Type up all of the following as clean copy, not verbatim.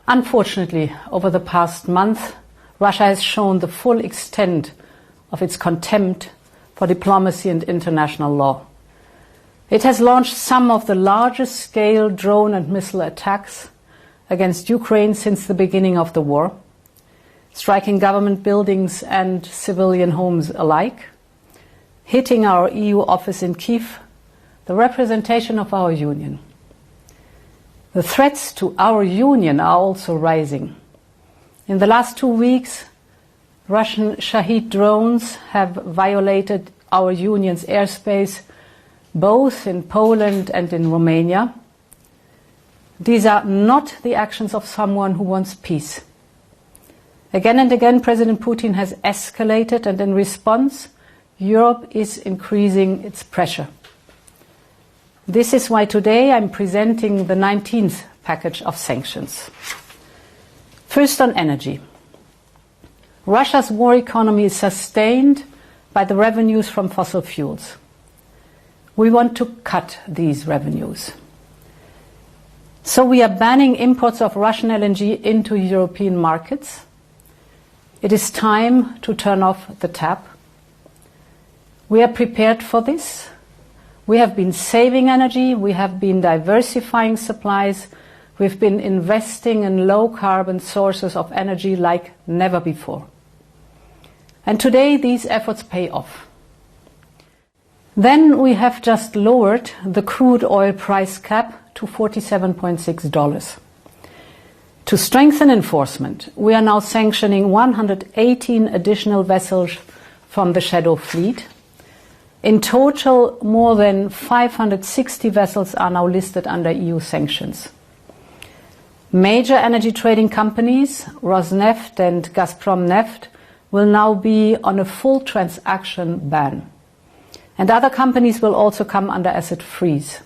Unfortunately, over the past month, Russia has shown the full extent of its contempt for diplomacy and international law. It has launched some of the largest scale drone and missile attacks against Ukraine since the beginning of the war, striking government buildings and civilian homes alike, hitting our EU office in Kiev, the representation of our union. The threats to our union are also rising. In the last 2 weeks, Russian Shahid drones have violated our union's airspace, both in Poland and in Romania. These are not the actions of someone who wants peace. Again and again, President Putin has escalated, and in response, Europe is increasing its pressure. This is why today I'm presenting the 19th package of sanctions. First, on energy. Russia's war economy is sustained by the revenues from fossil fuels. We want to cut these revenues. So we are banning imports of Russian LNG into European markets. It is time to turn off the tap. We are prepared for this. We have been saving energy, we have been diversifying supplies, we've been investing in low-carbon sources of energy like never before. And today these efforts pay off. Then we have just lowered the crude oil price cap to $47.6. To strengthen enforcement, we are now sanctioning 118 additional vessels from the shadow fleet. In total, more than 560 vessels are now listed under EU sanctions. Major energy trading companies, Rosneft and Gazprom-Neft, will now be on a full transaction ban. And other companies will also come under asset freeze.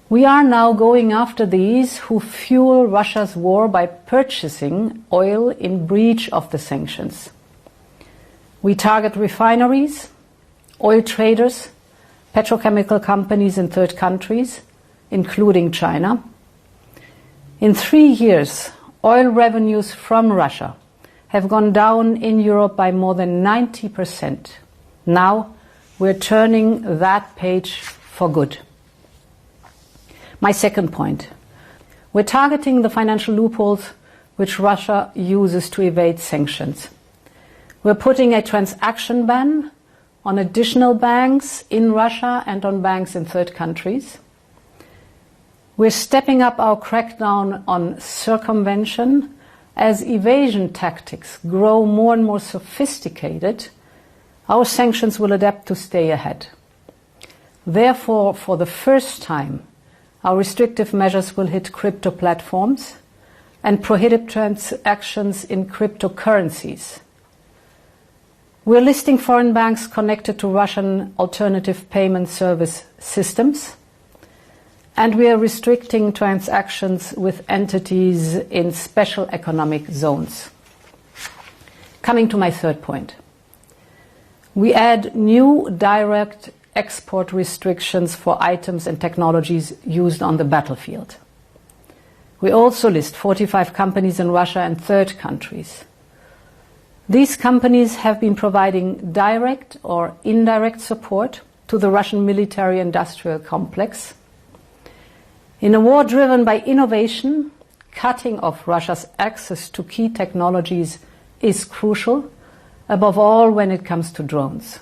We are now going after these who fuel Russia's war by purchasing oil in breach of the sanctions. We target refineries, oil traders, petrochemical companies in third countries, including China. In 3 years, oil revenues from Russia have gone down in Europe by more than 90%. Now we're turning that page for good. My second point. We're targeting the financial loopholes which Russia uses to evade sanctions. We're putting a transaction ban on additional banks in Russia and on banks in third countries. We're stepping up our crackdown on circumvention. As evasion tactics grow more and more sophisticated, our sanctions will adapt to stay ahead. Therefore, for the first time, our restrictive measures will hit crypto platforms and prohibit transactions in cryptocurrencies. We're listing foreign banks connected to Russian alternative payment service systems, and we are restricting transactions with entities in special economic zones. Coming to my third point. We add new direct export restrictions for items and technologies used on the battlefield. We also list 45 companies in Russia and third countries. These companies have been providing direct or indirect support to the Russian military-industrial complex. In a war driven by innovation, cutting off Russia's access to key technologies is crucial, above all when it comes to drones.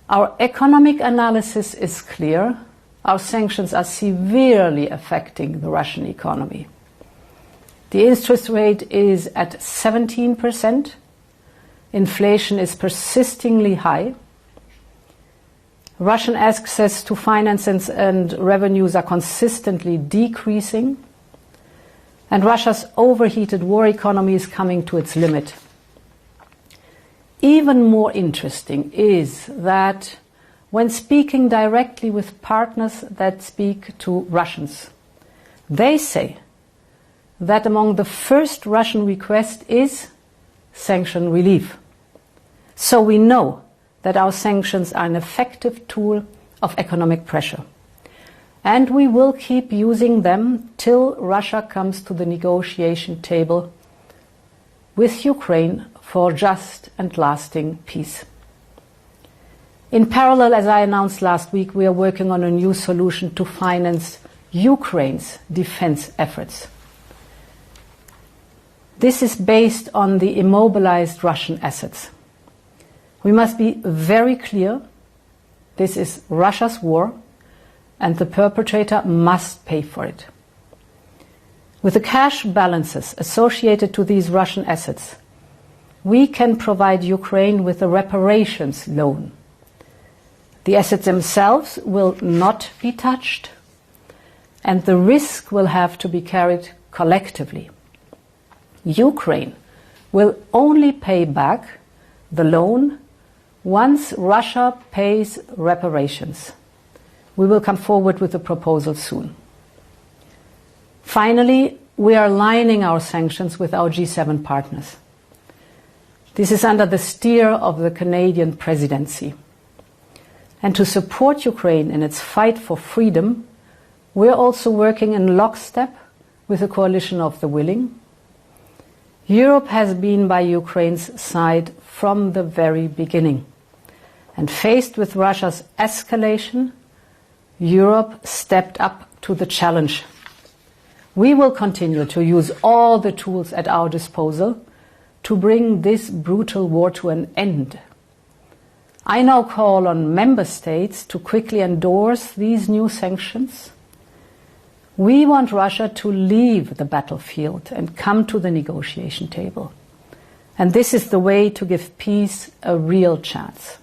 Our economic analysis is clear. Our sanctions are severely affecting the Russian economy. The interest rate is at 17%. Inflation is persistingly high. Russian access to finances and revenues are consistently decreasing. And Russia's overheated war economy is coming to its limit. Even more interesting is that when speaking directly with partners that speak to Russians, they say that among the first Russian request is sanction relief. So we know that our sanctions are an effective tool of economic pressure. and we will keep using them till Russia comes to the negotiation table with Ukraine for just and lasting peace. In parallel, as I announced last week, we are working on a new solution to finance Ukraine's defense efforts. This is based on the immobilized Russian assets. We must be very clear, this is Russia's war, and the perpetrator must pay for it. With the cash balances associated to these Russian assets, we can provide Ukraine with a reparations loan. The assets themselves will not be touched, and the risk will have to be carried collectively. Ukraine will only pay back the loan once Russia pays reparations. We will come forward with a proposal soon. Finally, we are aligning our sanctions with our G7 partners. This is under the steer of the Canadian presidency. And to support Ukraine in its fight for freedom, we are also working in lockstep with a coalition of the willing. Europe has been by Ukraine's side from the very beginning. And faced with Russia's escalation, Europe stepped up to the challenge. We will continue to use all the tools at our disposal to bring this brutal war to an end. I now call on member states to quickly endorse these new sanctions. We want Russia to leave the battlefield and come to the negotiation table. And this is the way to give peace a real chance.